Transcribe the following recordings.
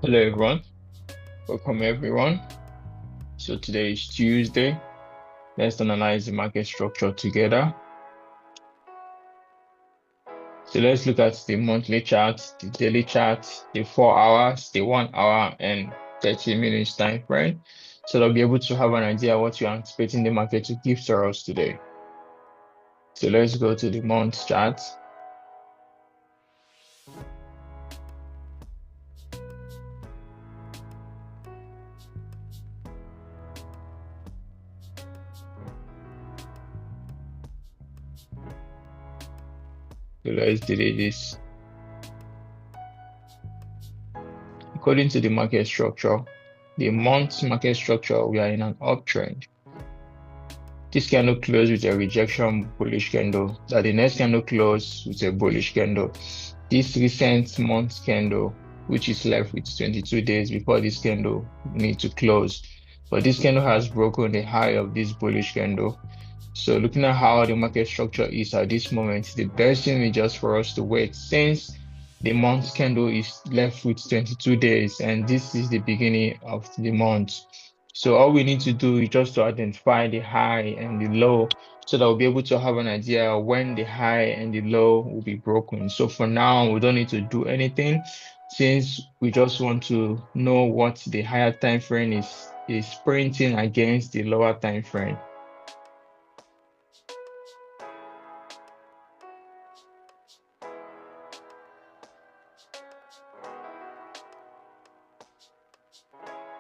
Hello everyone, welcome everyone. So today is Tuesday. Let's analyze the market structure together. So let's look at the monthly charts, the daily charts, the 4 hours, the 1 hour, and 30 minutes time frame. So they'll be able to have an idea what you're anticipating the market to give to us today. So let's go to the month chart. So let's delete this. According to the market structure, the month market structure, we are in an uptrend. This candle closed with a rejection bullish candle. That the next candle closed with a bullish candle. This recent month candle, which is left with 22 days before this candle need to close. But this candle has broken the high of this bullish candle. So looking at how the market structure is at this moment, the best thing is just for us to wait since the month candle is left with 22 days and this is the beginning of the month. So all we need to do is just to identify the high and the low so that we'll be able to have an idea when the high and the low will be broken. So for now, we don't need to do anything since we just want to know what the higher time frame is printing against the lower time frame.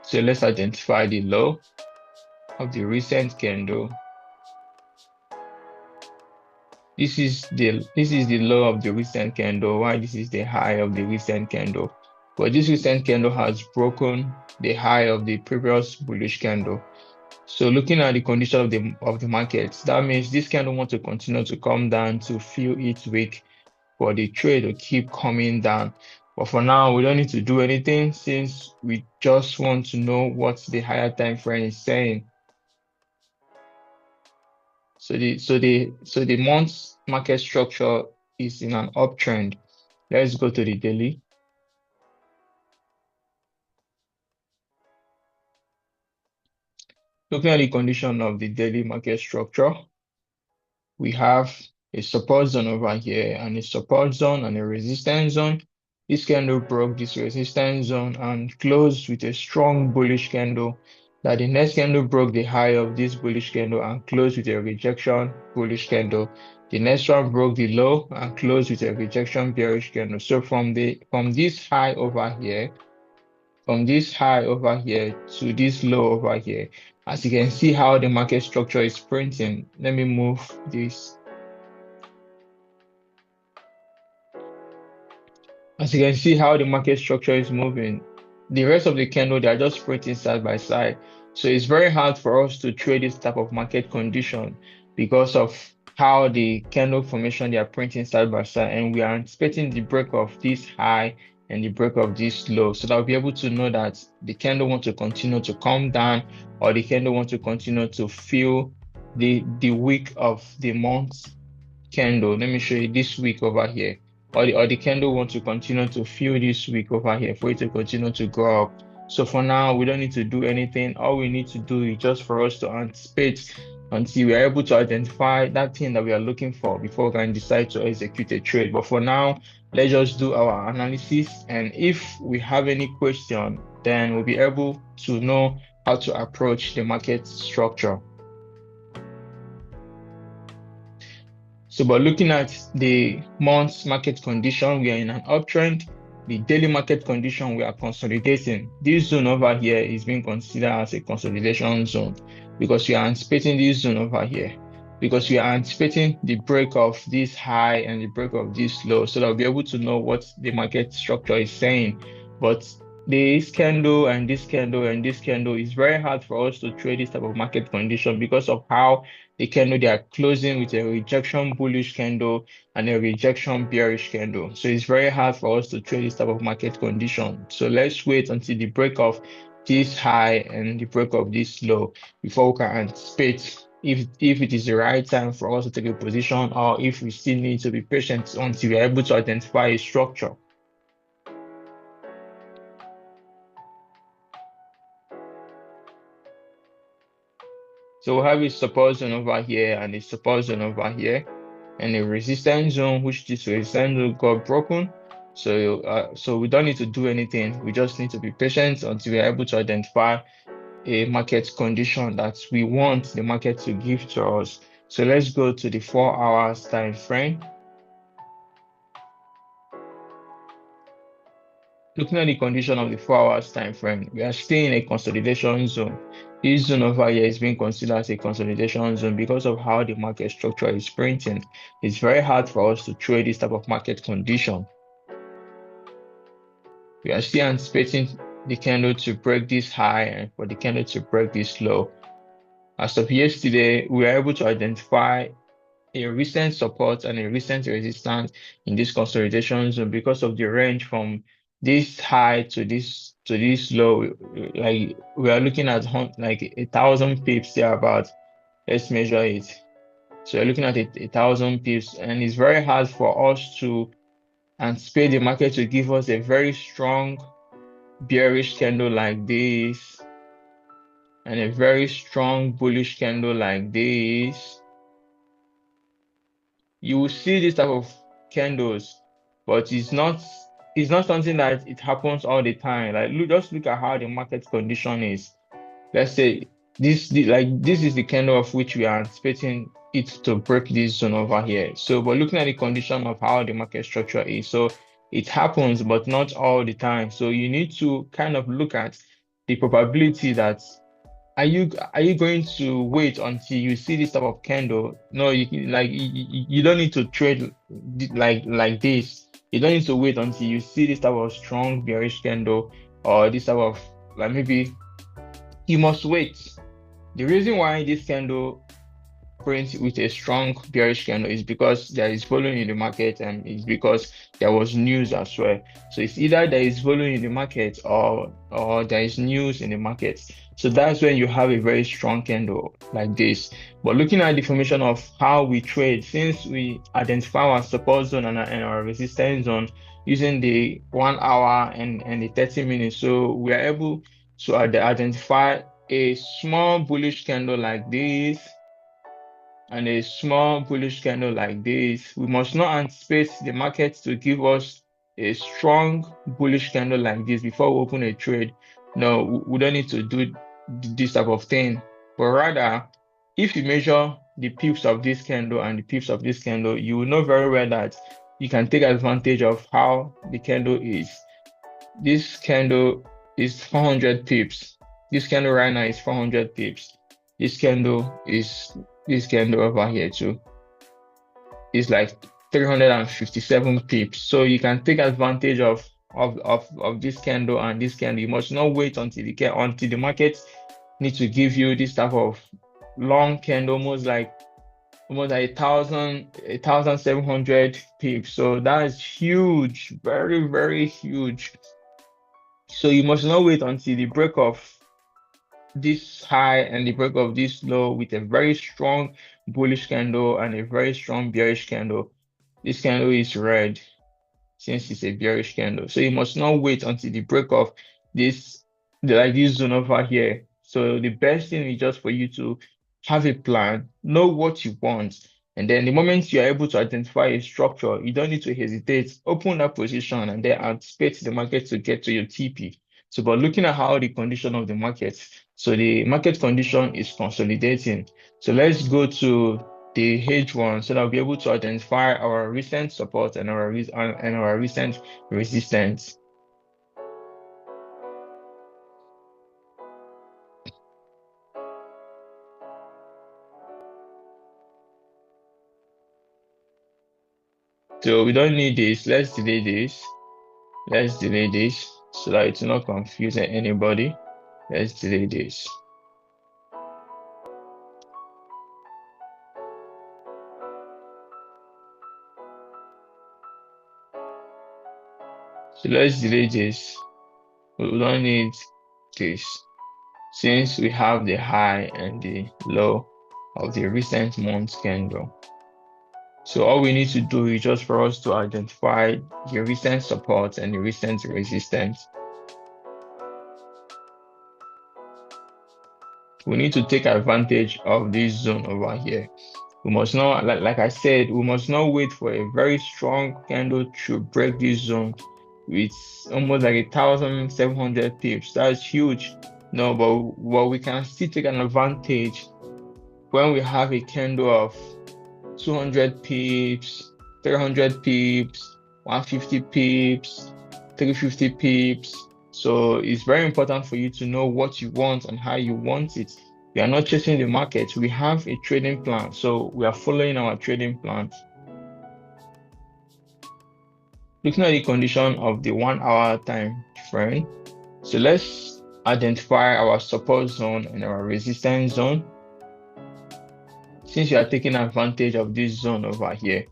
So let's identify the low of the recent candle. This is the low of the recent candle, while this is the high of the recent candle. But this recent candle has broken the high of the previous bullish candle. So looking at the condition of the markets, that means this candle wants to continue to come down to fill its wick for the trade to keep coming down. But for now, we don't need to do anything since we just want to know what the higher time frame is saying. So the month's market structure is in an uptrend. Let's go to the daily. Looking at the condition of the daily market structure, we have a support zone over here and a support zone and a resistance zone. This candle broke this resistance zone and closed with a strong bullish candle. That the next candle broke the high of this bullish candle and closed with a rejection bullish candle. The next one broke the low and closed with a rejection bearish candle. So from this high over here, from this high over here to this low over here, as you can see how the market structure is printing. Let me move this. As you can see how the market structure is moving, the rest of the candle, they are just printing side by side. So it's very hard for us to trade this type of market condition because of how the candle formation, they are printing side by side. And we are anticipating the break of this high and the break of this low. So that we'll be able to know that the candle wants to continue to come down or the candle wants to continue to fill the wick of the month candle. Let me show you this wick over here. Or the candle want to continue to fill this wick over here for it to continue to go up. So for now, we don't need to do anything. All we need to do is just for us to anticipate until we are able to identify that thing that we are looking for before we can decide to execute a trade. But for now, let's just do our analysis. And if we have any question, then we'll be able to know how to approach the market structure. So, but looking at the month's market condition, we are in an uptrend. The daily market condition, we are consolidating. This zone over here is being considered as a consolidation zone because we are anticipating this zone over here, because we are anticipating the break of this high and the break of this low, so that we'll be able to know what the market structure is saying. But this candle and this candle and this candle is very hard for us to trade this type of market condition because of how the candle they are closing with a rejection bullish candle and a rejection bearish candle. So it's very hard for us to trade this type of market condition. So let's wait until the break of this high and the break of this low before we can anticipate if it is the right time for us to take a position or if we still need to be patient until we are able to identify a structure. So we have a support zone over here and a support zone over here, and a resistance zone, which this resistance zone got broken. So we don't need to do anything. We just need to be patient until we are able to identify a market condition that we want the market to give to us. So let's go to the 4 hours time frame. Looking at the condition of the 4 hours time frame, we are still in a consolidation zone. This zone over here is being considered as a consolidation zone because of how the market structure is printing. It's very hard for us to trade this type of market condition. We are still anticipating the candle to break this high and for the candle to break this low. As of yesterday, we were able to identify a recent support and a recent resistance in this consolidation zone because of the range from this high to this low. Like we are looking at like 1,000 pips there about. Let's measure it. So you're looking at 1,000 pips, and it's very hard for us to anticipate the market to give us a very strong bearish candle like this and a very strong bullish candle like this. You will see this type of candles, but it's not something that it happens all the time. Like just look at how the market condition is. Let's say this is the candle of which we are anticipating it to break this zone over here. So, but looking at the condition of how the market structure is, so it happens, but not all the time. So you need to kind of look at the probability that are you going to wait until you see this type of candle? No, you don't need to trade like this. You don't need to wait until you see this type of strong bearish candle or this type of like maybe you must wait. The reason why this candle print with a strong bearish candle is because there is volume in the market and it's because there was news as well. So it's either there is volume in the market or there is news in the market. So that's when you have a very strong candle like this. But looking at the formation of how we trade, since we identify our support zone and our resistance zone using the 1 hour and the 30 minutes, so we are able to identify a small bullish candle like this and a small bullish candle like this. We must not anticipate the market to give us a strong bullish candle like this before we open a trade. No, we don't need to do this type of thing. But rather, if you measure the pips of this candle and the pips of this candle, you will know very well that you can take advantage of how the candle is. This candle is 400 pips. This candle right now is 400 pips. This candle is this candle over here too. It's like 357 pips. So you can take advantage of this candle and this candle. You must not wait until the market need to give you this type of long candle, almost like 1,700 pips. So that is huge, very, very huge. So you must not wait until the break of this high and the break of this low with a very strong bullish candle and a very strong bearish candle. This candle is red since it's a bearish candle. So you must not wait until the break of like this zone over here. So the best thing is just for you to have a plan, know what you want, and then the moment you are able to identify a structure, you don't need to hesitate. Open that position and then anticipate the market to get to your TP. So, but looking at how the condition of the market, so the market condition is consolidating. So let's go to the H1 so that we'll be able to identify our recent support and our recent resistance. So we don't need this. Let's delay this. Let's delay this so that it's not confusing anybody. Let's delay this. So let's delay this. We don't need this since we have the high and the low of the recent month candle. So all we need to do is just for us to identify the recent support and the recent resistance. we need to take advantage of this zone over here. We must not, like I said, we must not wait for a very strong candle to break this zone. It's almost like 1,700 pips. That's huge. No, but we can still take an advantage when we have a candle of 200 pips, 300 pips, 150 pips, 350 pips. So it's very important for you to know what you want and how you want it. We are not chasing the market. We have a trading plan. So we are following our trading plan. Looking at the condition of the 1 hour time frame. So let's identify our support zone and our resistance zone. Since you are taking advantage of this zone over here,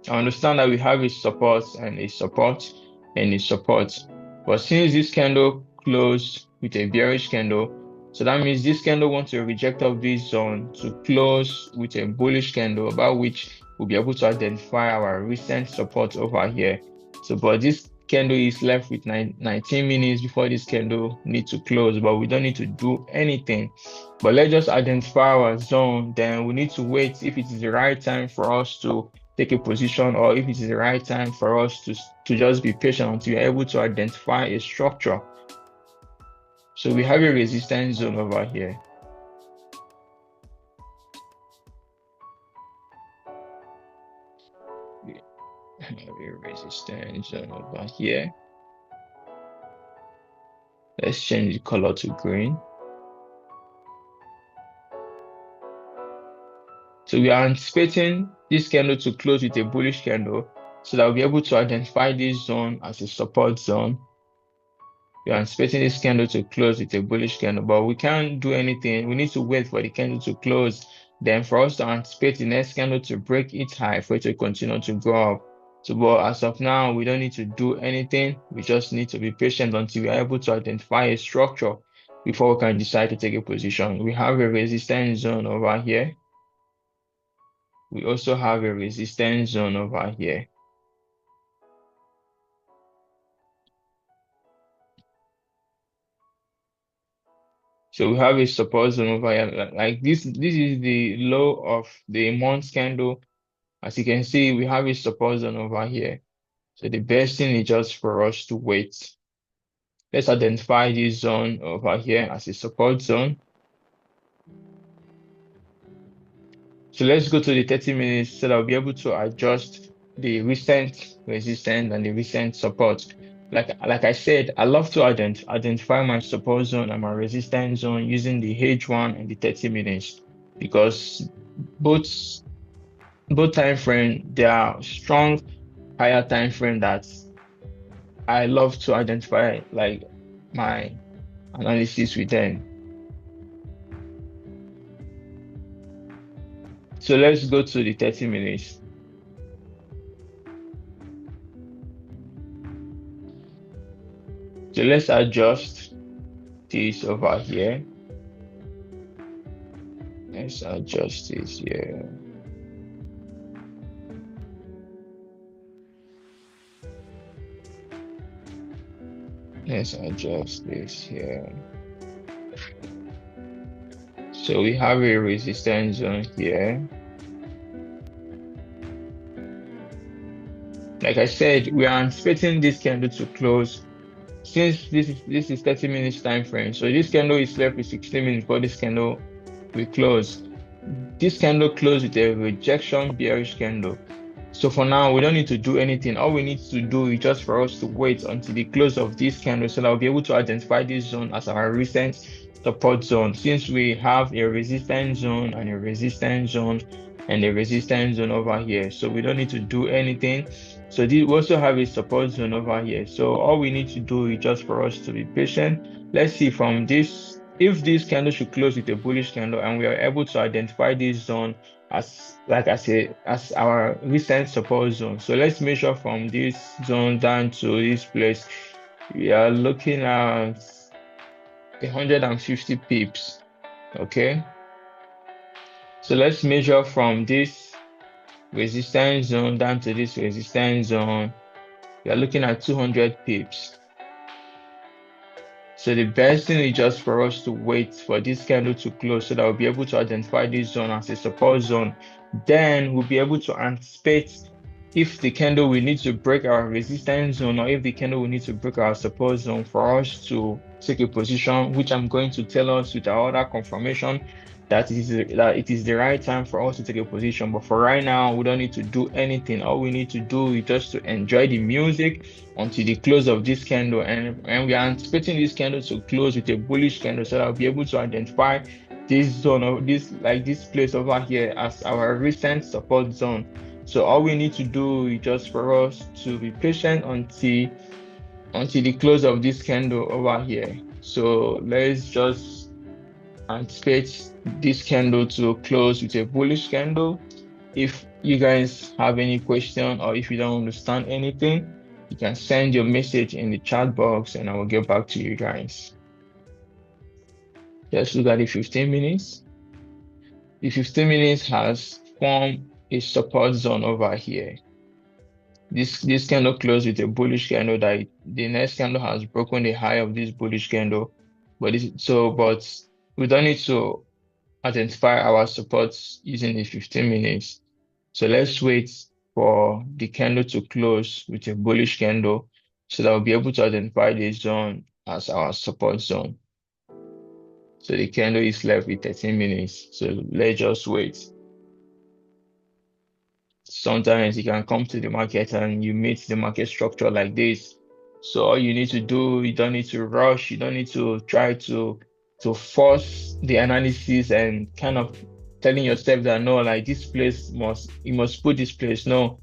I understand that we have a support and a support and a support. But since this candle closed with a bearish candle, so that means this candle wants to reject off this zone to close with a bullish candle, about which we'll be able to identify our recent support over here. So, but this candle is left with 19 minutes before this candle needs to close, but we don't need to do anything. But let's just identify our zone. Then we need to wait if it is the right time for us to take a position, or if it is the right time for us to just be patient until we're able to identify a structure. So we have a resistance zone over here. We have a resistance zone over here. Let's change the color to green. So we are anticipating this candle to close with a bullish candle so that we'll be able to identify this zone as a support zone. We are anticipating this candle to close with a bullish candle, but we can't do anything. We need to wait for the candle to close. Then for us to anticipate the next candle to break its high for it to continue to go up. So, but as of now, we don't need to do anything. We just need to be patient until we are able to identify a structure before we can decide to take a position. We have a resistance zone over here. We also have a resistance zone over here. So we have a support zone over here. Like this is the low of the month candle. As you can see, we have a support zone over here. So the best thing is just for us to wait. Let's identify this zone over here as a support zone. So let's go to the 30 minutes so that I'll be able to adjust the recent resistance and the recent support. Like I said, I love to identify my support zone and my resistance zone using the H1 and the 30 minutes, because both time frame, they are strong higher time frame that I love to identify like my analysis with them. So let's go to the 30 minutes. So let's adjust this over here. Let's adjust this here. Let's adjust this here. So we have a resistance zone here. Like I said, we are anticipating this candle to close. Since this is 30 minutes time frame, so this candle is left with 16 minutes before this candle will close. This candle closed with a rejection bearish candle. So for now, we don't need to do anything. All we need to do is just for us to wait until the close of this candle so that we'll be able to identify this zone as our recent support zone. Since we have a resistance zone and a resistance zone and a resistance zone over here, so we don't need to do anything. So we also have a support zone over here. So all we need to do is just for us to be patient. Let's see from this, if this candle should close with a bullish candle and we are able to identify this zone as as our recent support zone. So let's measure from this zone down to this place. We are looking at 150 pips. Okay. So let's measure from this resistance zone down to this resistance zone. We are looking at 200 pips. So the best thing is just for us to wait for this candle to close so that we'll be able to identify this zone as a support zone. Then we'll be able to anticipate if the candle will need to break our resistance zone or if the candle will need to break our support zone for us to take a position, which I'm going to tell us with our other confirmation that it is the right time for us to take a position. But for right now, we don't need to do anything. All we need to do is just to enjoy the music until the close of this candle. And we are anticipating this candle to close with a bullish candle so that I'll be able to identify this zone of this place over here as our recent support zone. So all we need to do is just for us to be patient until the close of this candle over here. So let's just anticipate this candle to close with a bullish candle. If you guys have any question or if you don't understand anything, you can send your message in the chat box and I will get back to you guys. Just look at the 15 minutes. The 15 minutes has formed a support zone over here. This candle closed with a bullish candle that the next candle has broken the high of this bullish candle. But we don't need to identify our supports using the 15 minutes. So let's wait for the candle to close with a bullish candle so that we'll be able to identify the zone as our support zone. So the candle is left with 13 minutes. So let's just wait. Sometimes you can come to the market and you meet the market structure like this. So all you need to do, you don't need to rush, you don't need to try to force the analysis and kind of telling yourself that no, like this place must you must put this place. No,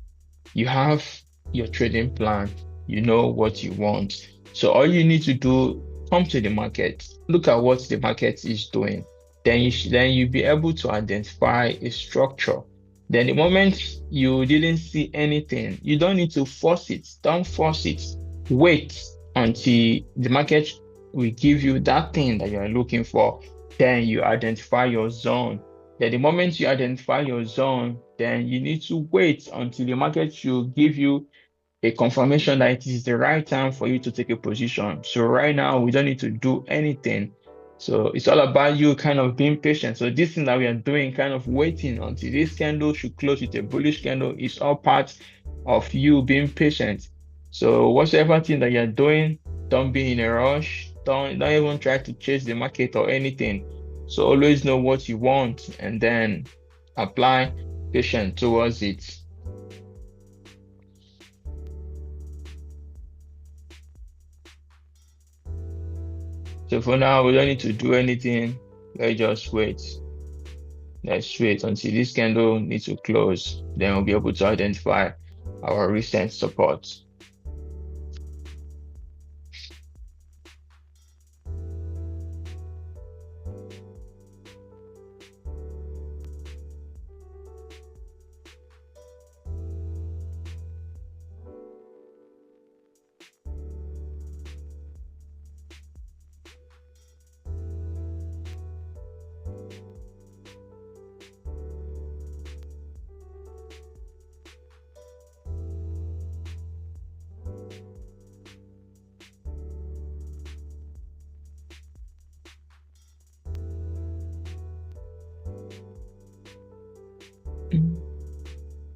you have your trading plan, you know what you want. So all you need to do, come to the market, look at what the market is doing. Then you'll be able to identify a structure. Then the moment you didn't see anything, you don't need to force it. Don't force it. Wait until the market will give you that thing that you're looking for. Then you identify your zone. Then the moment you identify your zone, then you need to wait until the market should give you a confirmation that it is the right time for you to take a position. So right now, we don't need to do anything. So it's all about you kind of being patient. So this thing that we are doing, kind of waiting until this candle should close with a bullish candle, is all part of you being patient. So whatever thing that you're doing, don't be in a rush. Don't even try to chase the market or anything. So always know what you want and then apply patience towards it. So for now, we don't need to do anything. Let's just wait. Let's wait until this candle needs to close. Then we'll be able to identify our recent support.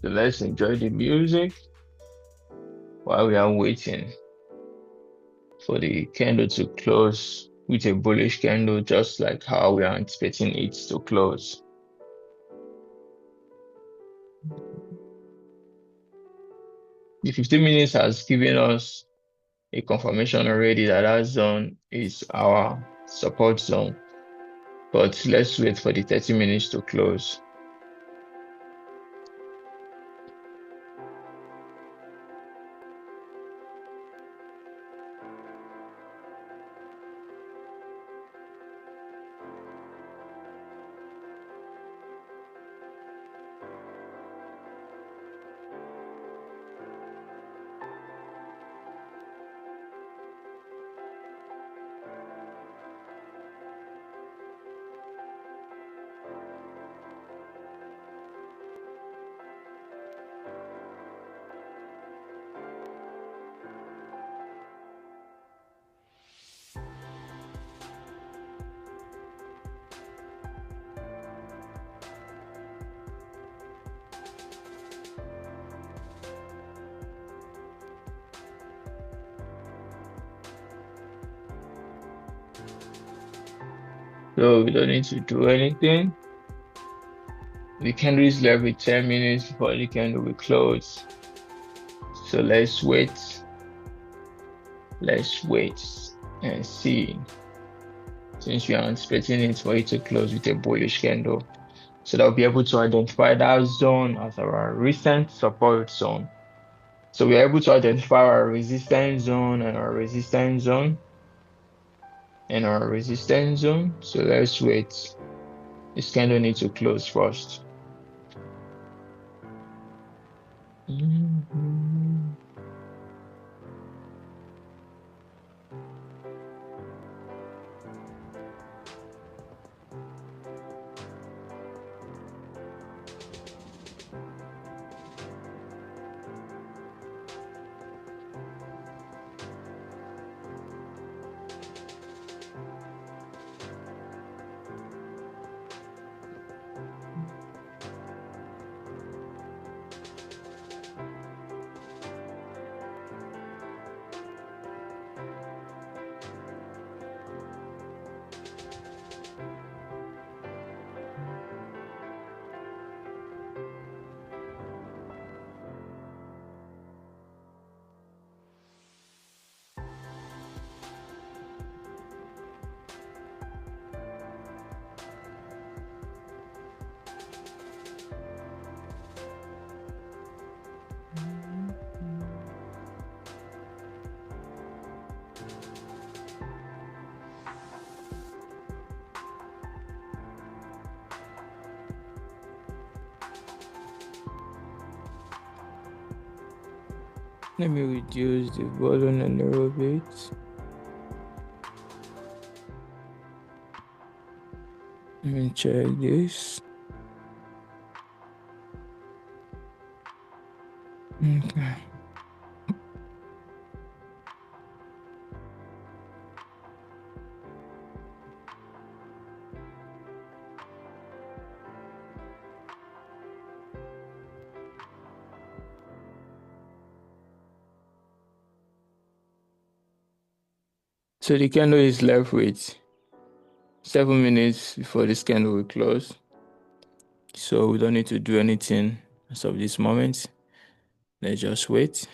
So let's enjoy the music while we are waiting for the candle to close with a bullish candle, just like how we are anticipating it to close. The 15 minutes has given us a confirmation already that that zone is our support zone. But let's wait for the 30 minutes to close. So we don't need to do anything. The candle is left with 10 minutes before the candle will close. So let's wait. Let's wait and see. Since we are anticipating it for it to close with a bullish candle. So that we'll be able to identify that zone as our recent support zone. So we are able to identify our resistance zone and our resistance zone and our resistance zone. So let's wait. This candle needs to close first. Mhm. Let me reduce the volume a little bit. Let me check this. Okay. So the candle is left with 7 minutes before this candle will close. So we don't need to do anything as of this moment. Let's just wait.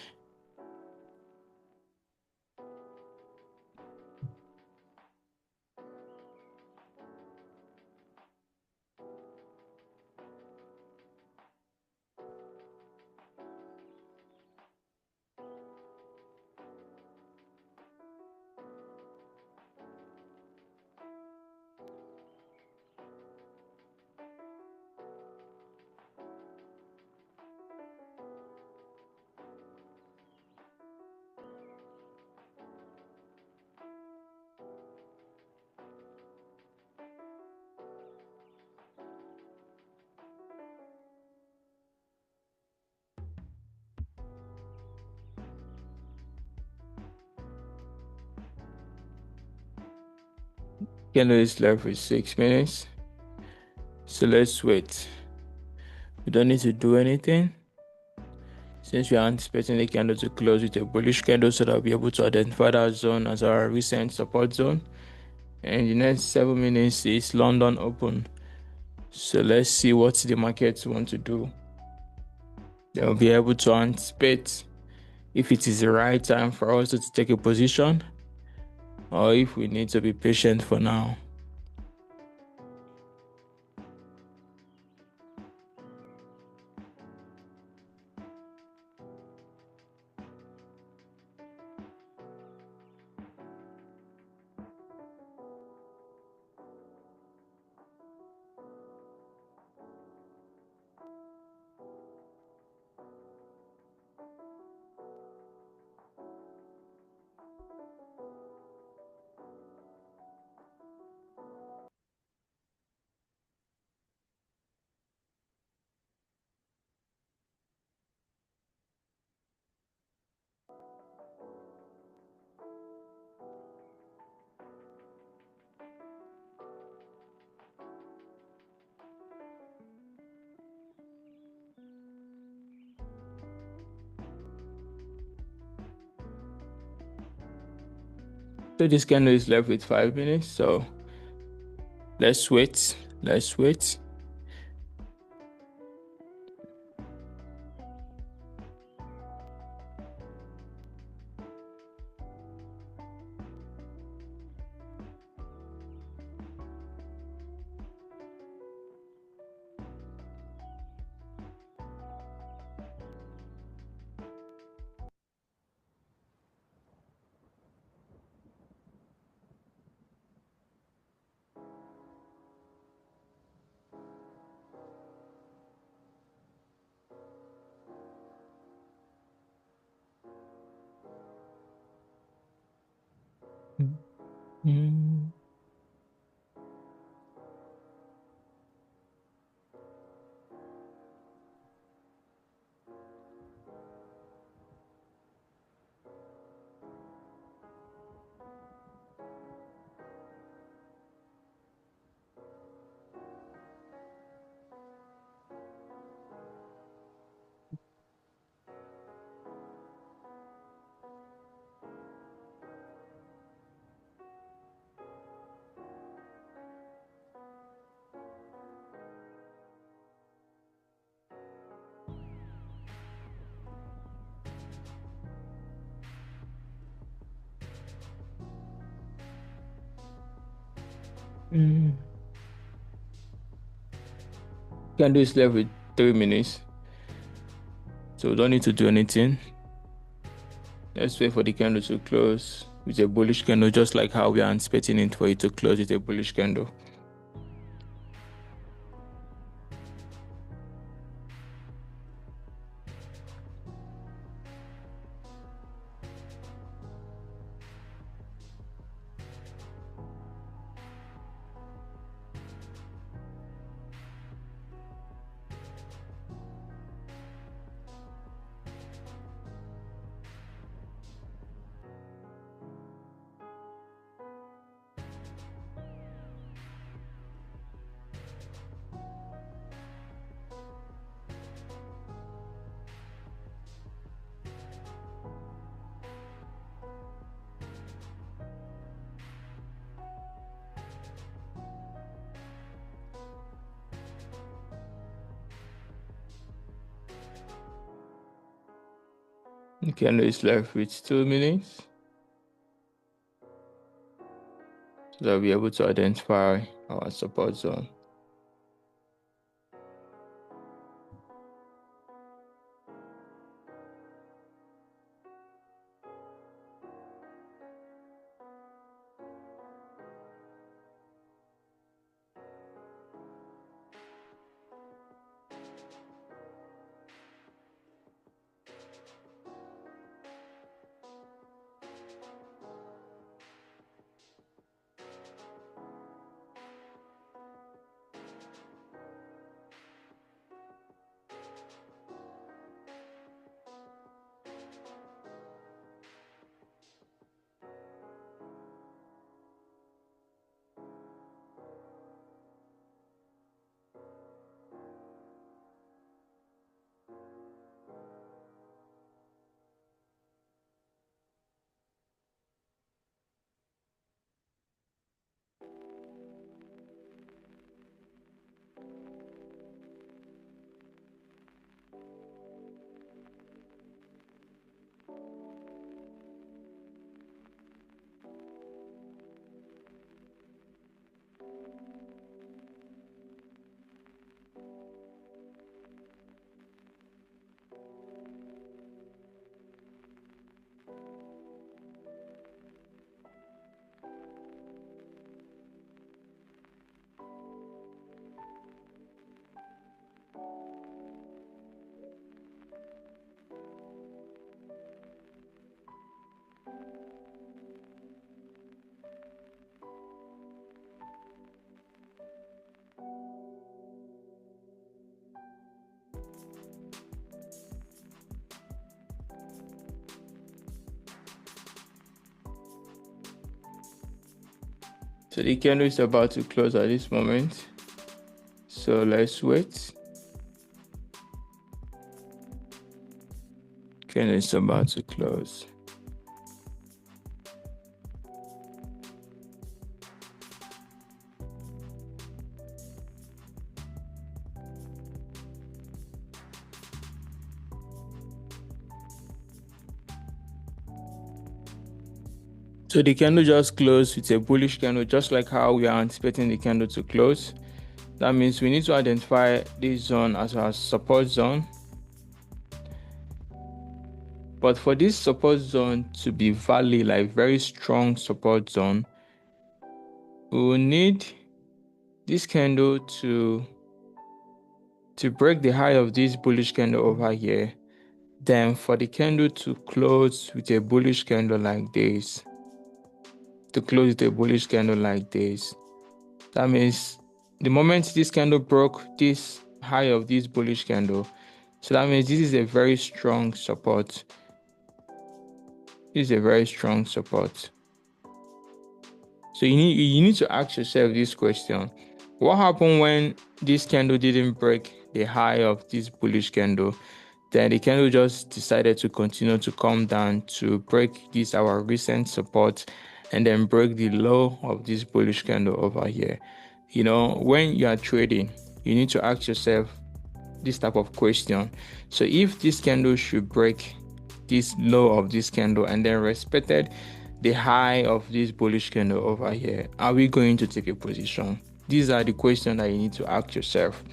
Candle is left with 6 minutes. So let's wait. We don't need to do anything. Since we are anticipating the candle to close with a bullish candle, so that we'll be able to identify that zone as our recent support zone. And the next 7 minutes is London open. So let's see what the markets want to do. They'll be able to anticipate if it is the right time for us to take a position or if we need to be patient for now. So this candle is left with 5 minutes. So Let's wait. Let's wait. Mm. Mm. Candle is left with 3 minutes, so we don't need to do anything. Let's wait for the candle to close with a bullish candle, just like how we are anticipating it for it to close with a bullish candle. The candle is left with 2 minutes, so that we'll be able to identify our support zone. So the candle is about to close at this moment, so let's wait. Candle is about to close. So the candle just closed with a bullish candle, just like how we are anticipating the candle to close. That means we need to identify this zone as our support zone. But for this support zone to be valid, like very strong support zone, we will need this candle to break the high of this bullish candle over here. Then for the candle to close with a bullish candle like this, that means the moment this candle broke this high of this bullish candle, so that means this is a very strong support. So you need to ask yourself this question: what happened when this candle didn't break the high of this bullish candle? Then the candle just decided to continue to come down to break this our recent support and then break the low of this bullish candle over here. When you are trading, you need to ask yourself this type of question. So if this candle should break this low of this candle and then respected the high of this bullish candle over here, are we going to take a position? These are the questions that you need to ask yourself.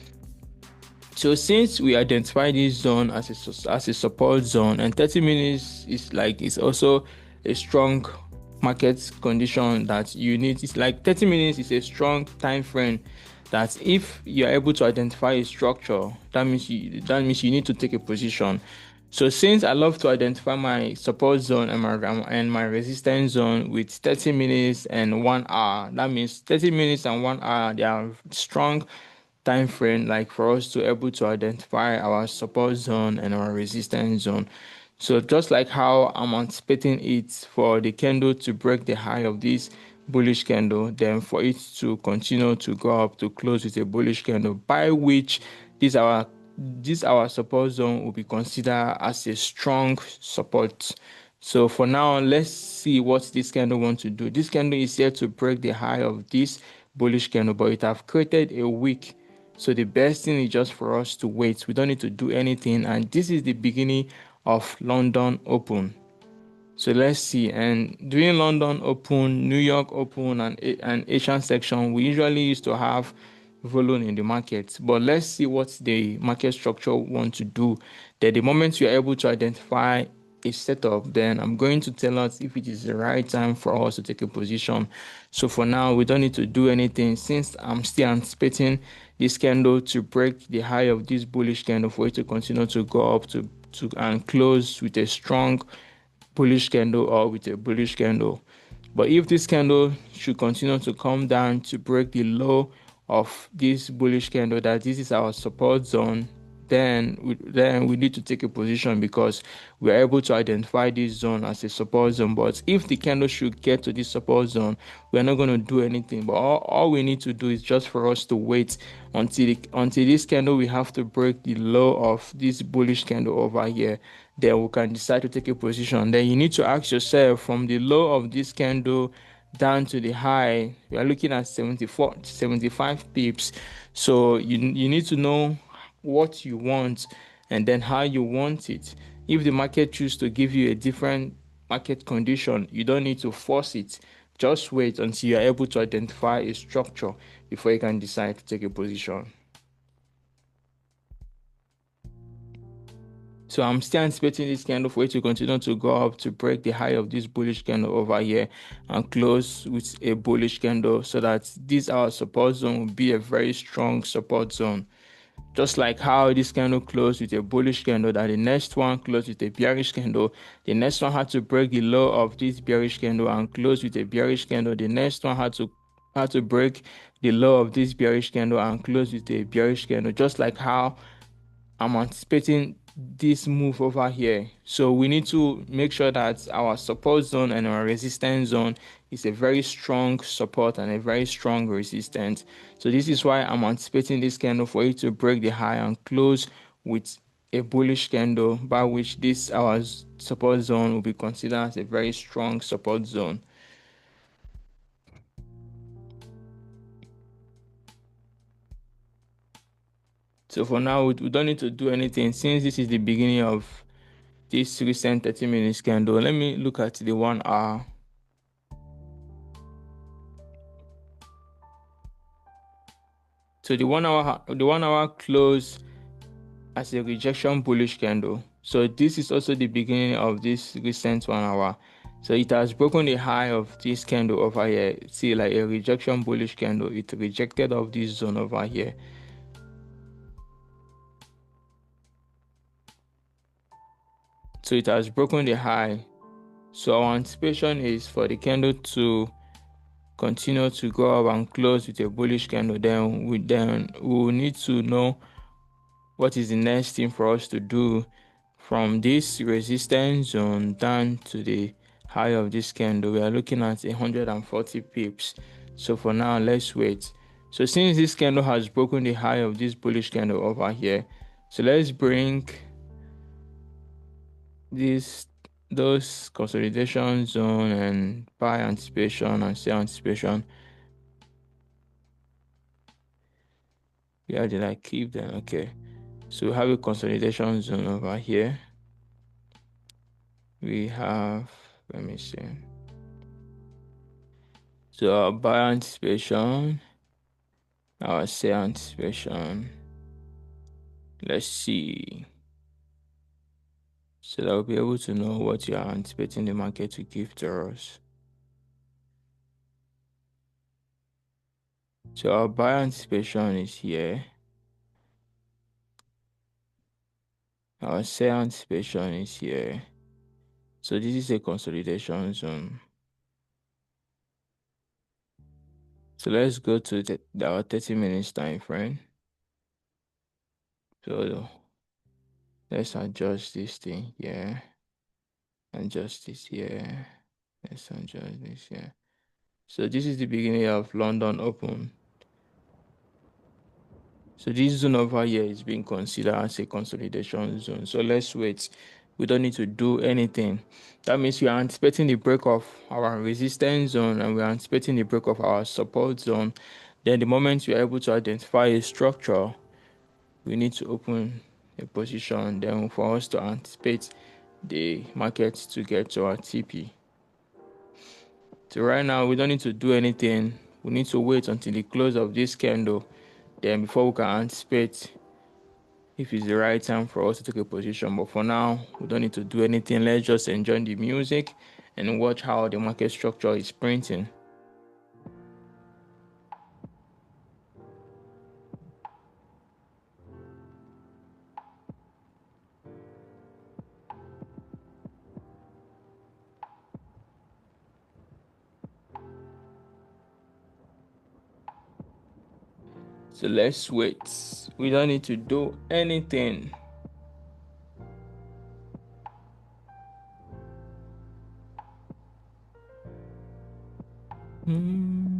So since we identify this zone as a support zone, and 30 minutes is also a strong market condition that you need. It's like 30 minutes is a strong time frame that if you're able to identify a structure, that means you need to take a position. So since I love to identify my support zone and my resistance zone with 30 minutes and 1 hour, that means 30 minutes and 1 hour, they are strong time frame like for us to able to identify our support zone and our resistance zone. So just like how I'm anticipating it for the candle to break the high of this bullish candle, then for it to continue to go up to close with a bullish candle, by which this our support zone will be considered as a strong support. So for now, let's see what this candle wants to do. This candle is here to break the high of this bullish candle, but it have created a wick. So the best thing is just for us to wait. We don't need to do anything. And this is the beginning of London Open. So let's see. And during London Open, New York Open, and Asian section, we usually used to have volume in the market. But let's see what the market structure want to do. That the moment you're able to identify a setup, then I'm going to tell us if it is the right time for us to take a position. So for now, we don't need to do anything since I'm still anticipating this candle to break the high of this bullish candle for it to continue to go up to and close with a strong bullish candle or with a bullish candle. But if this candle should continue to come down to break the low of this bullish candle, that this is our support zone, then we need to take a position because we are able to identify this zone as a support zone. But if the candle should get to this support zone, we are not going to do anything. But all we need to do is just for us to wait until this candle we have to break the low of this bullish candle over here. Then we can decide to take a position. Then you need to ask yourself, from the low of this candle down to the high, we are looking at 75 pips. So you need to know what you want and then how you want it. If the market chooses to give you a different market condition, you don't need to force it. Just wait until you are able to identify a structure before you can decide to take a position. So I'm still anticipating this candle for it to continue to go up to break the high of this bullish candle over here and close with a bullish candle, so that this our support zone will be a very strong support zone. Just like how this candle closed with a bullish candle, that the next one closed with a bearish candle. The next one had to break the low of this bearish candle and close with a bearish candle. The next one had to break the low of this bearish candle and close with a bearish candle. Just like how I'm anticipating this move over here. So we need to make sure that our support zone and our resistance zone is a very strong support and a very strong resistance. So this is why I'm anticipating this candle for it to break the high and close with a bullish candle, by which this our support zone will be considered as a very strong support zone. So for now, we don't need to do anything since this is the beginning of this recent 30 minutes candle. Let me look at the 1 hour. So the 1 hour close as a rejection bullish candle. So this is also the beginning of this recent 1 hour. So it has broken the high of this candle over here. See, like a rejection bullish candle. It rejected off this zone over here. So it has broken the high. So our anticipation is for the candle to continue to go up and close with a bullish candle. Then we will need to know what is the next thing for us to do from this resistance zone down to the high of this candle. We are looking at 140 pips. So for now, let's wait. So since this candle has broken the high of this bullish candle over here, so let's bring those consolidation zone and buy anticipation and sell anticipation. Where did I keep them? Okay, so we have a consolidation zone over here. We have, let me see. So our buy anticipation, our sell anticipation. Let's see. So that we'll be able to know what you are anticipating the market to give to us. So our buy anticipation is here. Our sell anticipation is here. So this is a consolidation zone. So let's go to our 30 minutes time frame. So let's adjust this thing here. Adjust this here. Let's adjust this here. So this is the beginning of London Open. So this zone over here is being considered as a consolidation zone. So let's wait. We don't need to do anything. That means we are anticipating the break of our resistance zone and we are anticipating the break of our support zone. Then the moment we are able to identify a structure, we need to open a position then for us to anticipate the market to get to our TP. So right now we don't need to do anything. We need to wait until the close of this candle, then before we can anticipate if it's the right time for us to take a position. But for now, we don't need to do anything. Let's just enjoy the music and watch how the market structure is printing. So let's wait. We don't need to do anything. Mm-hmm.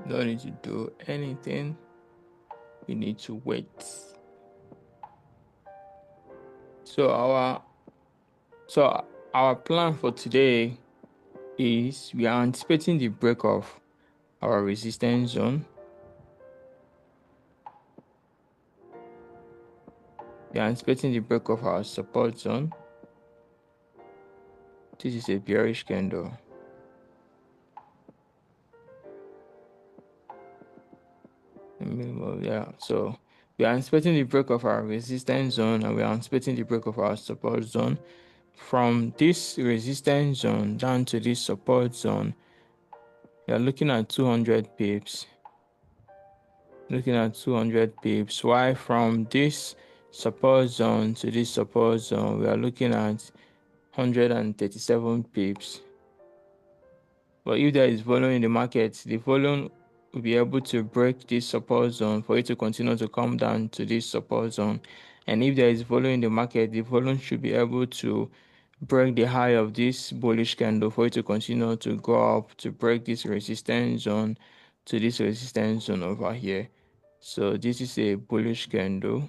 Don't need to do anything. We need to wait. So our plan for today is we are anticipating the break of our resistance zone. We are expecting the break of our support zone. This is a bearish candle. Yeah, so we are expecting the break of our resistance zone, and we are expecting the break of our support zone. From this resistance zone down to this support zone, we are looking at 200 pips. Looking at 200 pips. While from this support zone to this support zone, we are looking at 137 pips. But if there is volume in the market, the volume will be able to break this support zone for it to continue to come down to this support zone. And if there is volume in the market, the volume should be able to break the high of this bullish candle for it to continue to go up to break this resistance zone to this resistance zone over here. So this is a bullish candle.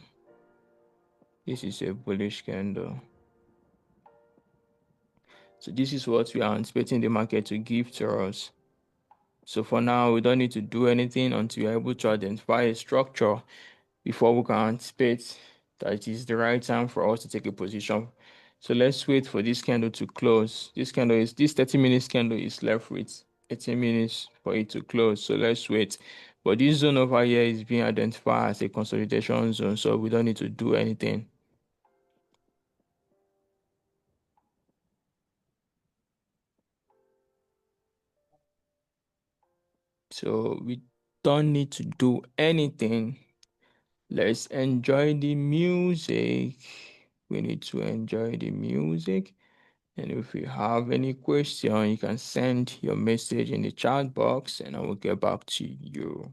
This is a bullish candle. So this is what we are expecting the market to give to us. So for now, we don't need to do anything until we're able to identify a structure before we can anticipate that it is the right time for us to take a position. So let's wait for this candle to close. This 30 minutes candle is left with 18 minutes for it to close. So let's wait. But this zone over here is being identified as a consolidation zone, so we don't need to do anything. So we don't need to do anything. Let's enjoy the music. We need to enjoy the music. And if you have any question, you can send your message in the chat box and I will get back to you.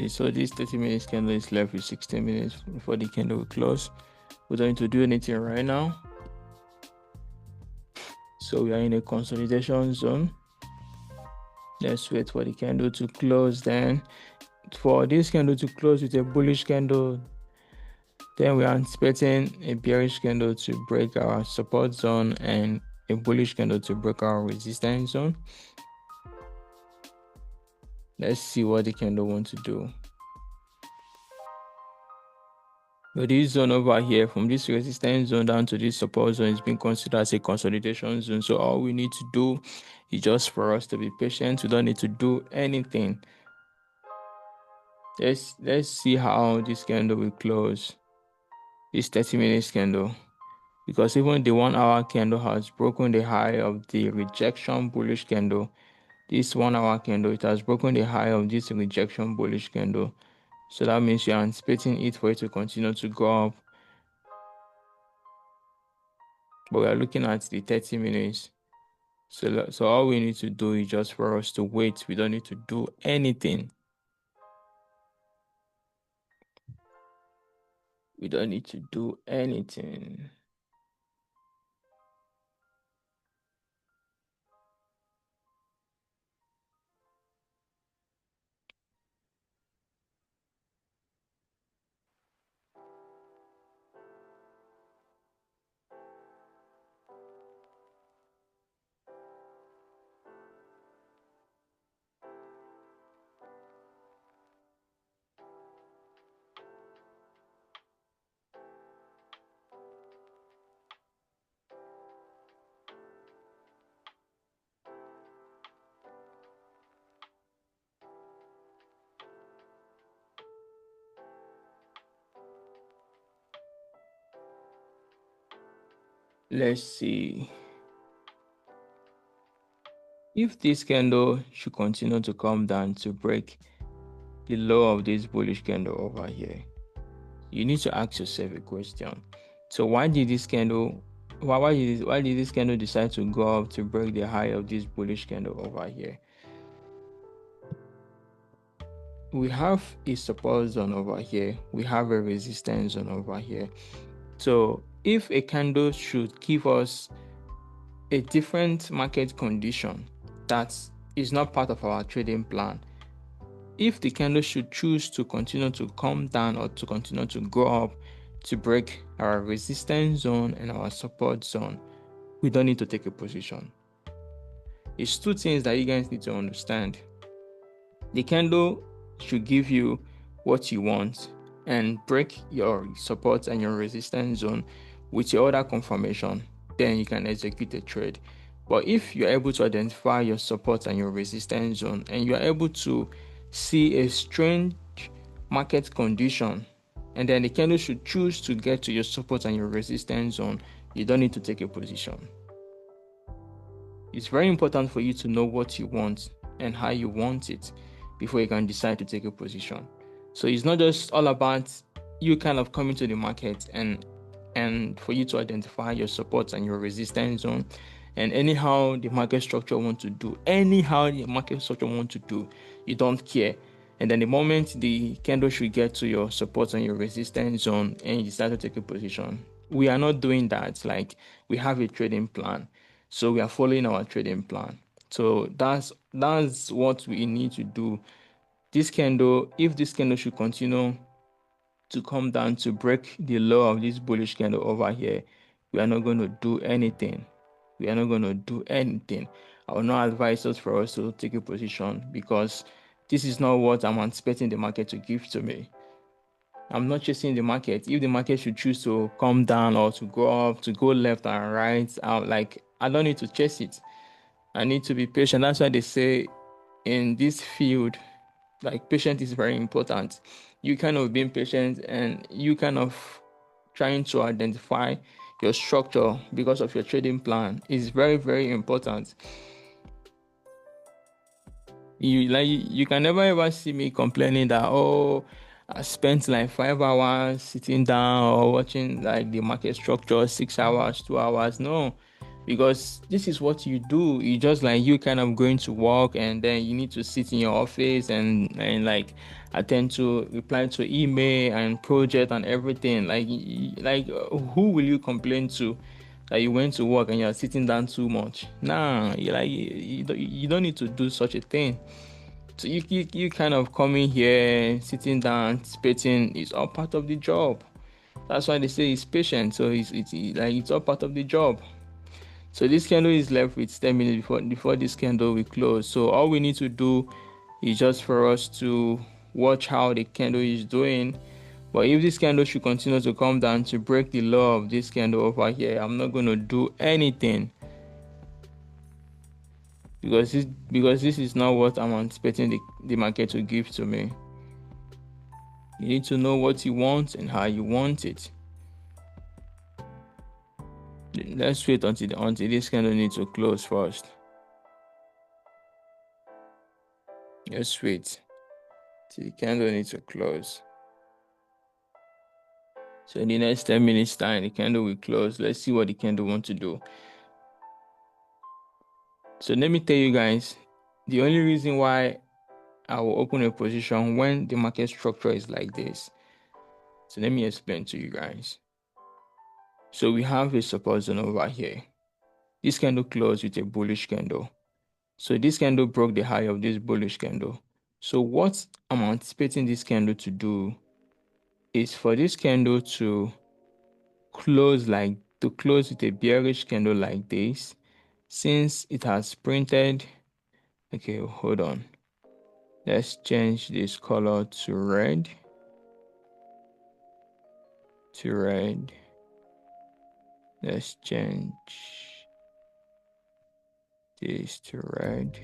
So this 30 minutes candle is left with 16 minutes before the candle will close. We don't need to do anything right now. So we are in a consolidation zone. Let's wait for the candle to close then. For this candle to close with a bullish candle, then we are expecting a bearish candle to break our support zone and a bullish candle to break our resistance zone. Let's see what the candle wants to do. But this zone over here, from this resistance zone down to this support zone, is being considered as a consolidation zone. So all we need to do is just for us to be patient. We don't need to do anything. Let's see how this candle will close. This 30 minutes candle. Because even the 1 hour candle has broken the high of the rejection bullish candle. This 1 hour candle, it has broken the high of this rejection bullish candle. So that means you're anticipating it for it to continue to go up. But we are looking at the 30 minutes. So all we need to do is just for us to wait. We don't need to do anything. We don't need to do anything. Let's see. If this candle should continue to come down to break the low of this bullish candle over here, you need to ask yourself a question. So why did this candle decide to go up to break the high of this bullish candle over here? We have a support zone over here, we have a resistance zone over here. So if a candle should give us a different market condition that is not part of our trading plan, if the candle should choose to continue to come down or to continue to go up to break our resistance zone and our support zone, we don't need to take a position. It's two things that you guys need to understand. The candle should give you what you want and break your support and your resistance zone with your order confirmation, then you can execute a trade. But if you're able to identify your support and your resistance zone and you're able to see a strange market condition and then the candle should choose to get to your support and your resistance zone, you don't need to take a position. It's very important for you to know what you want and how you want it before you can decide to take a position. So it's not just all about you kind of coming to the market and for you to identify your support and your resistance zone and anyhow the market structure want to do, you don't care. And then the moment the candle should get to your support and your resistance zone and you decide to take a position, we are not doing that. Like, we have a trading plan, so we are following our trading plan. So that's what we need to do. This candle, if this candle should continue to come down to break the low of this bullish candle over here, we are not going to do anything. I will not advise us for us to take a position because this is not what I'm expecting the market to give to me. I'm not chasing the market. If the market should choose to come down or to go up, to go left and right, I don't need to chase it. I need to be patient. That's why they say in this field, like, patience is very important. You kind of being patient and you kind of trying to identify your structure because of your trading plan is very, very important. You can never ever see me complaining that, oh, I spent like 5 hours sitting down or watching like the market structure, 6 hours, 2 hours. No, because this is what you do. You just like, you kind of going to work and then you need to sit in your office and like attend to reply to email and project and everything. Who will you complain to that you went to work and you're sitting down too much? Nah, you don't need to do such a thing. So you kind of coming here, sitting down, spitting is all part of the job. That's why they say it's patient. So it's all part of the job. So this candle is left with 10 minutes before this candle will close. So all we need to do is just for us to watch how the candle is doing. But if this candle should continue to come down to break the low of this candle over here, I'm not going to do anything because this is not what I'm expecting the market to give to me. You need to know what you want and how you want it. Let's wait until this candle needs to close first. Let's wait till the candle needs to close. So in the next 10 minutes time, the candle will close. Let's see what the candle wants to do. So let me tell you guys, the only reason why I will open a position when the market structure is like this So let me explain to you guys. So we have a support zone over here. This candle closed with a bullish candle. So this candle broke the high of this bullish candle. So what I'm anticipating this candle to do is for this candle to close with a bearish candle like this. Since it has printed, okay, hold on. Let's change this color to red. Let's change this to red.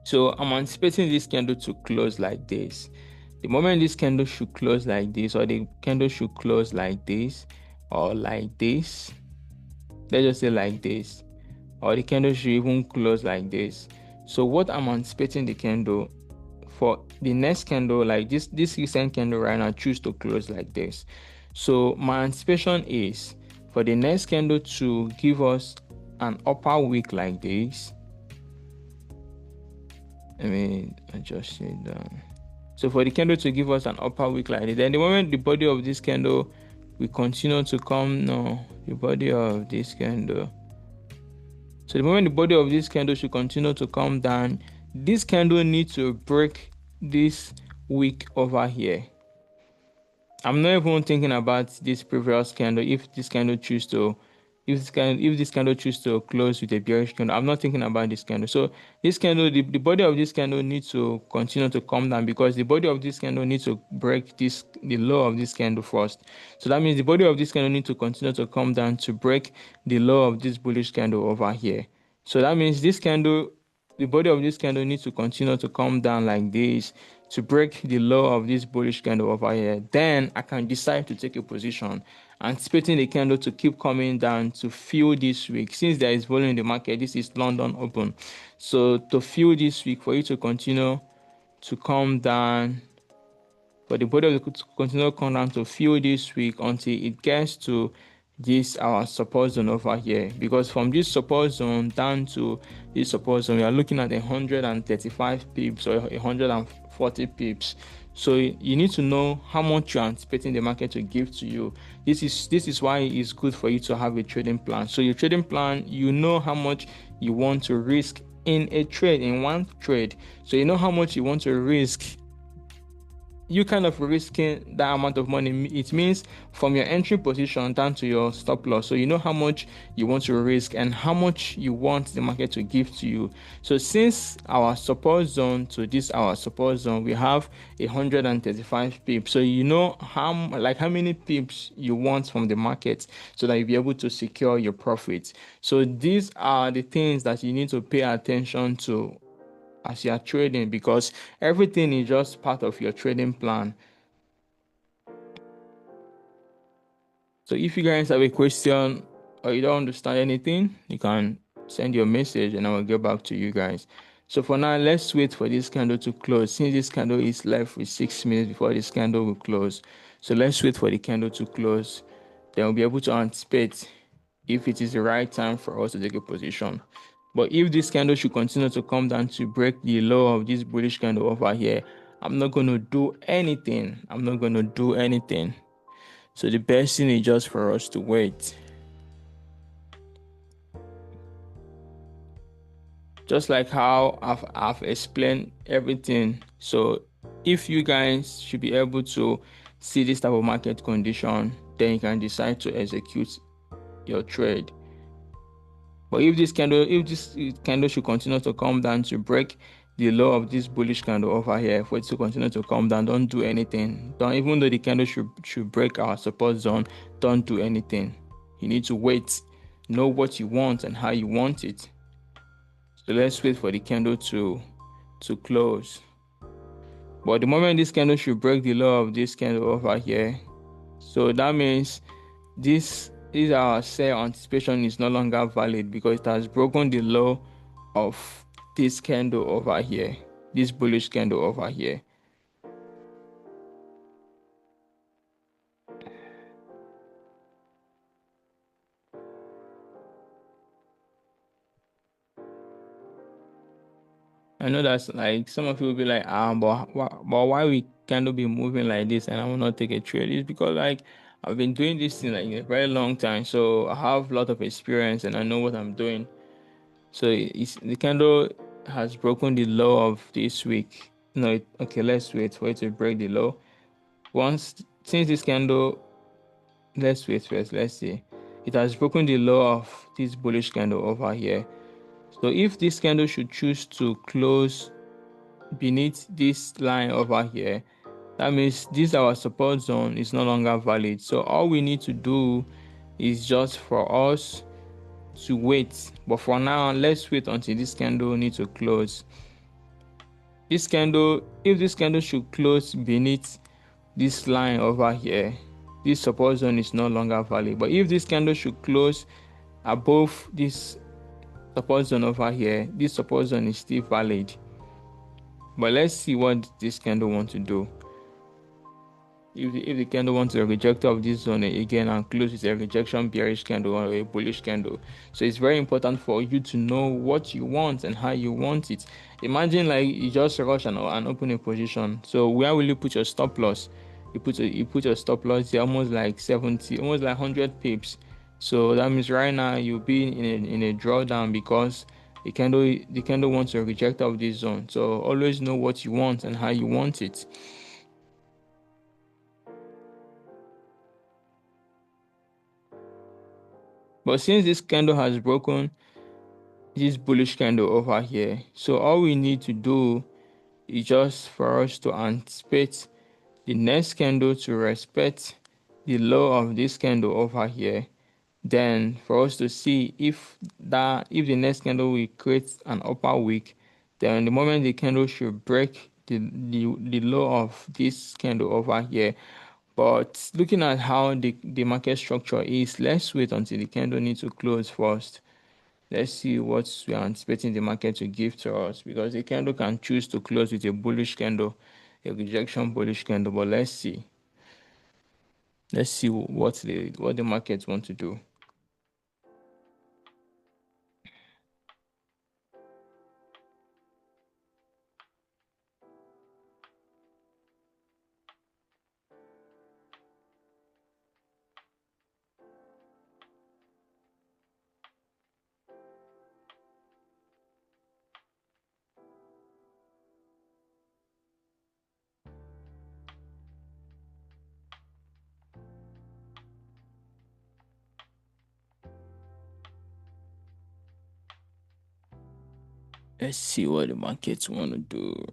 So I'm anticipating this candle to close like this. The moment this candle should close like this, or the candle should close like this, or like this, let's just say like this, or the candle should even close like this. So what I'm anticipating the candle for the next candle, like this recent candle right now, choose to close like this. So my anticipation is for the next candle to give us an upper wick like this. I mean, adjust it down. So for the candle to give us an upper wick like this, then the moment the body of this candle will continue to come, the body of this candle. So the moment the body of this candle should continue to come down, this candle needs to break this wick over here. I'm not even thinking about this previous candle. If this candle choose to close with a bearish candle, I'm not thinking about this candle. So this candle, the body of this candle needs to continue to come down, because the body of this candle needs to break the low of this candle first. So that means the body of this candle needs to continue to come down to break the low of this bullish candle over here. So that means the body of this candle needs to continue to come down like this to break the low of this bullish candle over here. Then I can decide to take a position, anticipating the candle to keep coming down to fill this week. Since there is volume in the market, this is London open. So to fill this week, for you to continue to come down, for the body of the to continue to come down to fill this week until it gets to this our support zone over here. Because from this support zone down to this support zone, we are looking at 135 pips or 140 pips. So you need to know how much you're anticipating the market to give to you. This is why it's good for you to have a trading plan. So your trading plan, you know how much you want to risk in a trade, in one trade. So you know how much you want to risk. You kind of risking that amount of money. It means from your entry position down to your stop loss. So you know how much you want to risk and how much you want the market to give to you. So since our support zone to this our support zone, we have 135 pips. So you know how many pips you want from the market, so that you'll be able to secure your profits. So these are the things that you need to pay attention to as you are trading, because everything is just part of your trading plan. So if you guys have a question or you don't understand anything, you can send your message and I will get back to you guys. So for now, let's wait for this candle to close. Since this candle is left with 6 minutes before this candle will close, so let's wait for the candle to close. Then we'll be able to anticipate if it is the right time for us to take a position. But if this candle should continue to come down to break the low of this bullish candle over here, I'm not going to do anything. So the best thing is just for us to wait. Just like how I've explained everything. So if you guys should be able to see this type of market condition, then you can decide to execute your trade. But if this candle should continue to come down to break the low of this bullish candle over here, for it to continue to come down, don't do anything. Even though the candle should break our support zone, don't do anything. You need to wait, know what you want and how you want it. So let's wait for the candle to close. But the moment this candle should break the low of this candle over here, so that means this is our sell anticipation is no longer valid, because it has broken the low of this candle over here, this bullish candle over here. I know that's like some of you will be like, but why we cannot be moving like this and I will not take a trade? It's because like I've been doing this thing like in a very long time, so I have a lot of experience and I know what I'm doing. So the candle has broken the low of this week. No, okay, let's wait for it to break the low. Since this candle, let's wait first. Let's see. It has broken the low of this bullish candle over here. So if this candle should choose to close beneath this line over here, that means this our support zone is no longer valid. So all we need to do is just for us to wait. But for now, let's wait until this candle needs to close. This candle, if this candle should close beneath this line over here, this support zone is no longer valid. But if this candle should close above this support zone over here, this support zone is still valid. But let's see what this candle wants to do. If the candle wants a rejector of this zone again and close with a rejection bearish candle or a bullish candle. So it's very important for you to know what you want and how you want it. Imagine like you just rush and open a position. So where will you put your stop loss? You put your stop loss there almost like 70, almost like 100 pips. So that means right now you'll be in a drawdown because the candle wants a rejector of this zone. So always know what you want and how you want it. But since this candle has broken this bullish candle over here, so all we need to do is just for us to anticipate the next candle to respect the low of this candle over here. Then for us to see if the next candle will create an upper wick, then the moment the candle should break the low of this candle over here. But looking at how the market structure is, let's wait until the candle needs to close first. Let's see what we are anticipating the market to give to us, because the candle can choose to close with a bullish candle, a rejection bullish candle. But let's see. Let's see what the markets want to do. Let's see what the markets want to do.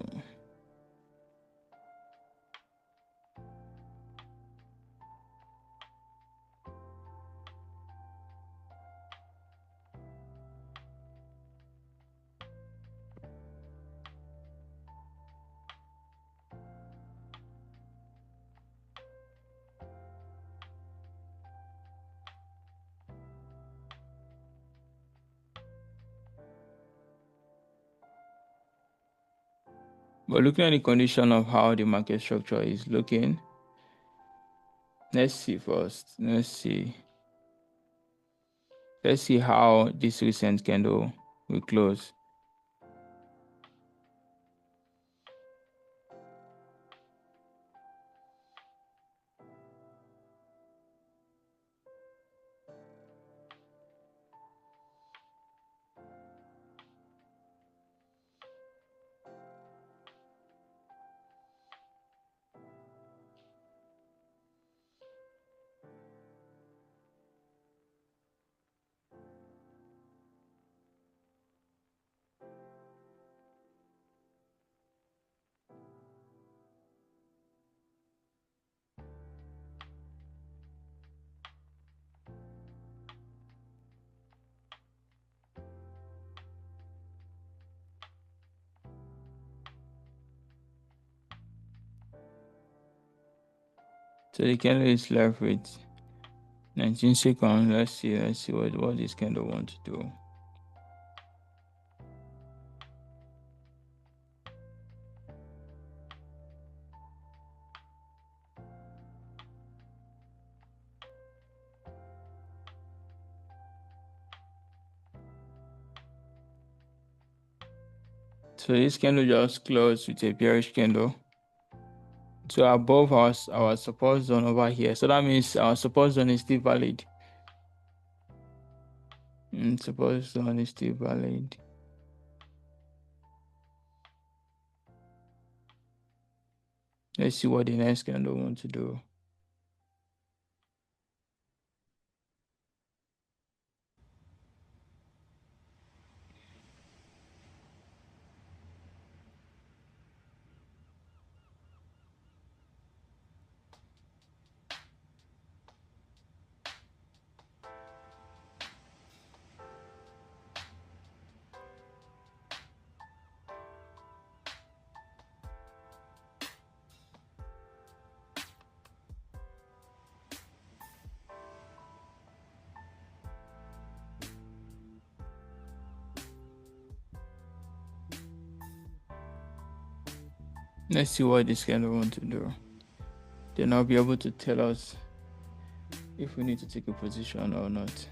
But looking at the condition of how the market structure is looking, let's see first. Let's see how this recent candle will close. So the candle is left with 19 seconds. Let's see what this candle wants to do. So this candle just closed with a bearish candle. So above our support zone over here. So that means our support zone is still valid. Support zone is still valid. Let's see what the next candle wants to do. Let's see what this candle wants to do. Then I'll be able to tell us if we need to take a position or not.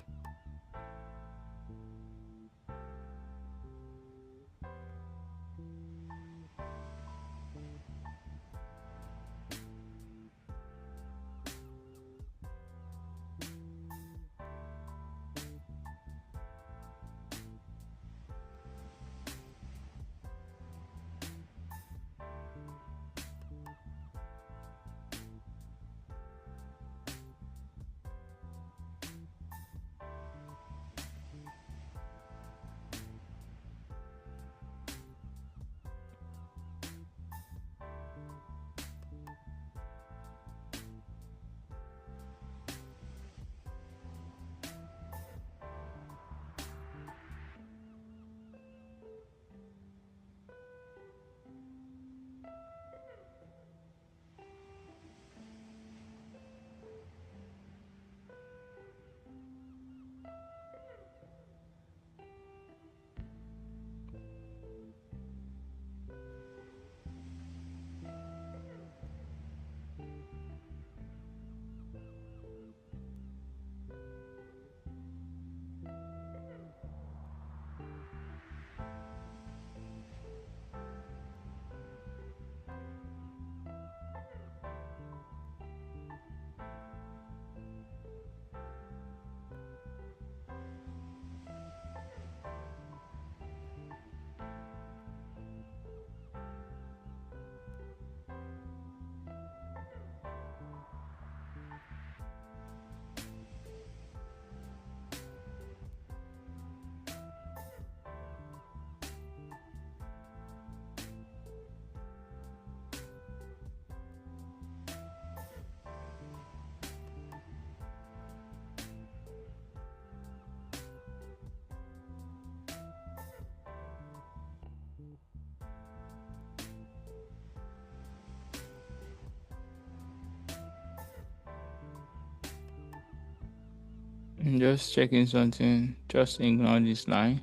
Just checking something. Just ignore this line.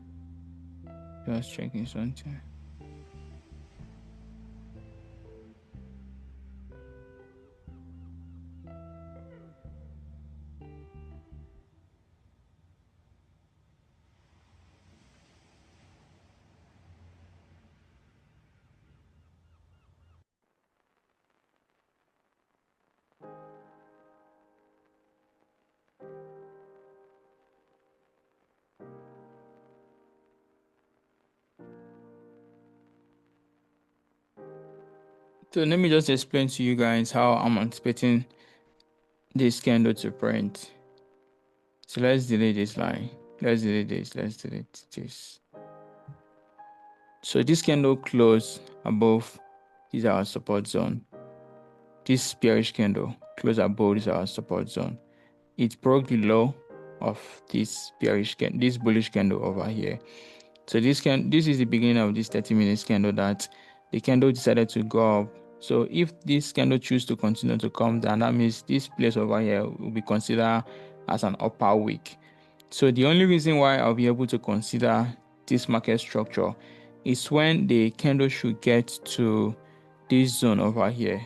Just checking something. So let me just explain to you guys how I'm anticipating this candle to print. So let's delete this line. Let's delete this. Let's delete this. So this candle close above this is our support zone. This bearish candle close above this is our support zone. It broke the low of this this bullish candle over here. So this is the beginning of this 30 minutes candle that the candle decided to go up. So if this candle chooses to continue to come down, that means this place over here will be considered as an upper wick. So the only reason why I'll be able to consider this market structure is when the candle should get to this zone over here.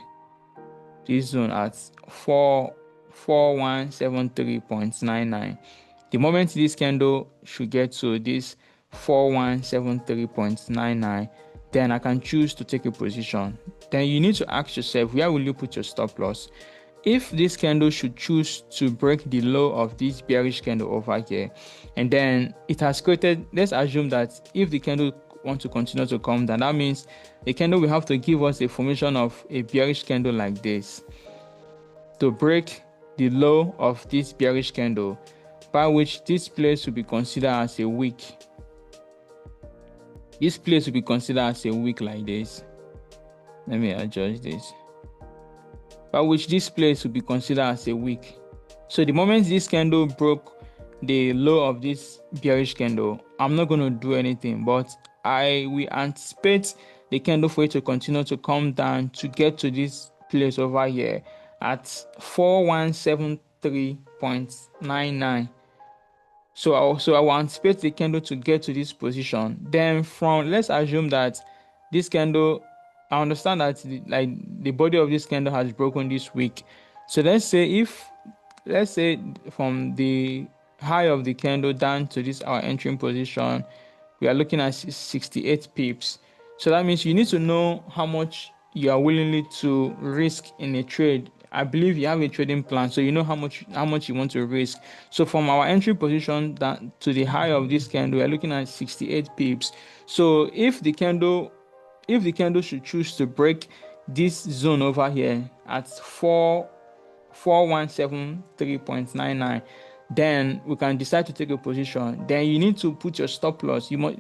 This zone at 4173.99. The moment this candle should get to this 4173.99, then I can choose to take a position. Then you need to ask yourself, where will you put your stop loss? If this candle should choose to break the low of this bearish candle over here, and then it has created, let's assume that if the candle want to continue to come down, that means the candle will have to give us a formation of a bearish candle like this to break the low of this bearish candle, by which this place will be considered as a wick. This place will be considered as a wick like this. Let me adjust this. By which this place will be considered as a wick. So the moment this candle broke the low of this bearish candle, I'm not going to do anything, but I will anticipate the candle for it to continue to come down to get to this place over here at 4173.99. So I will anticipate the candle to get to this position. Then let's assume that this candle, I understand that the body of this candle has broken this week. So let's say from the high of the candle down to this our entering position, we are looking at 68 pips. So that means you need to know how much you are willingly to risk in a trade. I believe you have a trading plan, so you know how much you want to risk. So from our entry position down to the high of this candle, we are looking at 68 pips. So if the candle should choose to break this zone over here at 4173.99, then we can decide to take a position. Then you need to put your stop loss. Let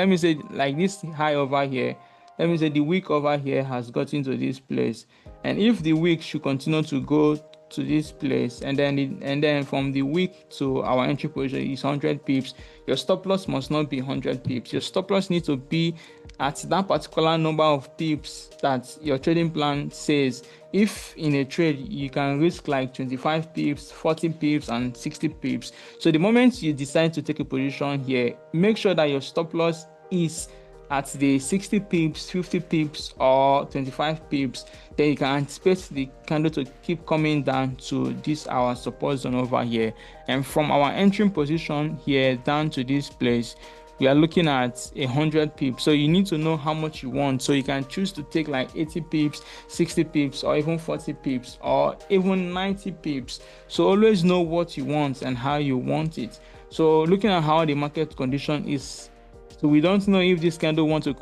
me say like this high over here, let me say the wick over here has gotten to this place, and if the wick should continue to go to this place, and then from the wick to our entry position is 100 pips, your stop loss must not be 100 pips. Your stop loss needs to be at that particular number of pips that your trading plan says. If in a trade you can risk like 25 pips, 40 pips, and 60 pips, so the moment you decide to take a position here, make sure that your stop loss is at the 60 pips, 50 pips, or 25 pips. Then you can anticipate the candle to keep coming down to this our support zone over here, and from our entering position here down to this place, we are looking at 100 pips. So you need to know how much you want, so you can choose to take like 80 pips, 60 pips, or even 40 pips, or even 90 pips. So always know what you want and how you want it. So looking at how the market condition is, so we don't know if this candle want to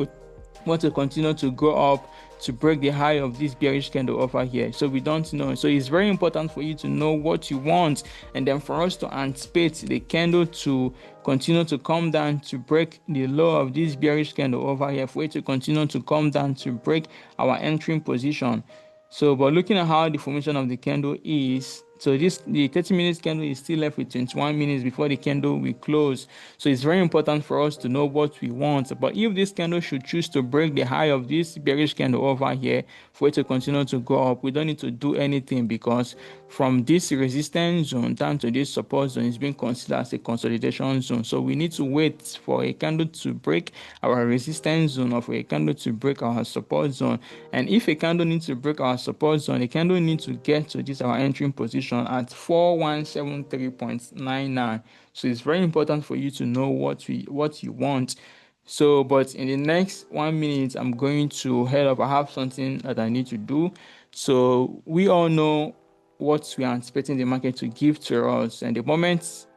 continue to go up to break the high of this bearish candle over here. So we don't know. So it's very important for you to know what you want, and then for us to anticipate the candle to continue to come down to break the low of this bearish candle over here, for it to continue to come down to break our entering position. So but looking at how the formation of the candle is, so the 30 minutes candle is still left with 21 minutes before the candle will close. So it's very important for us to know what we want. But if this candle should choose to break the high of this bearish candle over here for it to continue to go up, we don't need to do anything, because from this resistance zone down to this support zone is being considered as a consolidation zone. So we need to wait for a candle to break our resistance zone, or for a candle to break our support zone. And if a candle needs to break our support zone, the candle needs to get to this our entering position at 4173.99. So it's very important for you to know what you want. So but in the next 1 minute, I'm going to head up. I have something that I need to do. So we all know what we are anticipating the market to give to us, and the moment,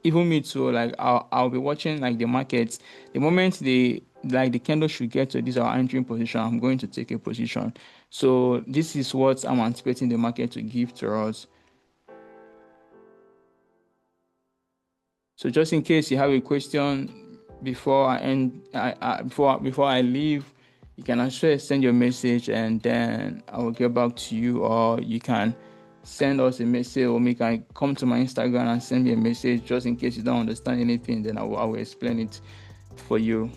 even me too, like I'll be watching like the markets. The moment the candle should get to this our entering position, I'm going to take a position. So this is what I'm anticipating the market to give to us. So just in case you have a question before I end, before I leave, you can actually send your message, and then I will get back to you, or you can send us a message, or you can come to my Instagram and send me a message. Just in case you don't understand anything, then I will explain it for you.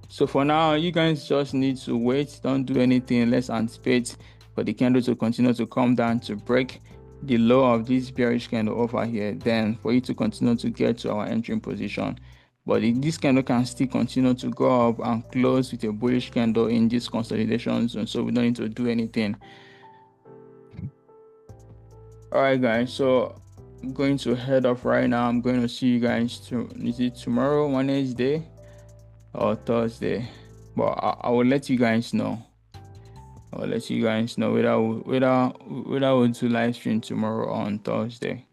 So for now, you guys just need to wait. Don't do anything. Let's anticipate for the candle to continue to come down to break the low of this bearish candle over here, then for it to continue to get to our entering position. But this candle can still continue to go up and close with a bullish candle in this consolidation zone, so we don't need to do anything. All right guys, so I'm going to head off right now. I'm going to see you guys tomorrow, Wednesday. or Thursday. But I will let you guys know. I'll let you guys know whether we'll do live stream tomorrow or on Thursday.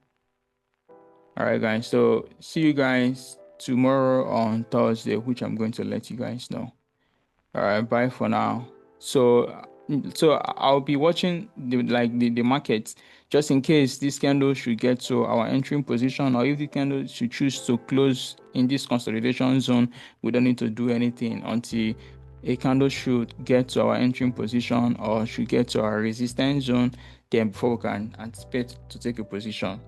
Alright guys, so see you guys tomorrow on Thursday, which I'm going to let you guys know. Alright, bye for now. So I'll be watching the market just in case this candle should get to our entering position, or if the candle should choose to close in this consolidation zone. We don't need to do anything until a candle should get to our entering position or should get to our resistance zone, then before we can anticipate to take a position.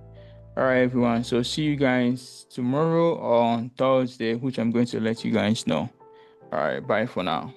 Alright everyone, so see you guys tomorrow or on Thursday, which I'm going to let you guys know. Alright, bye for now.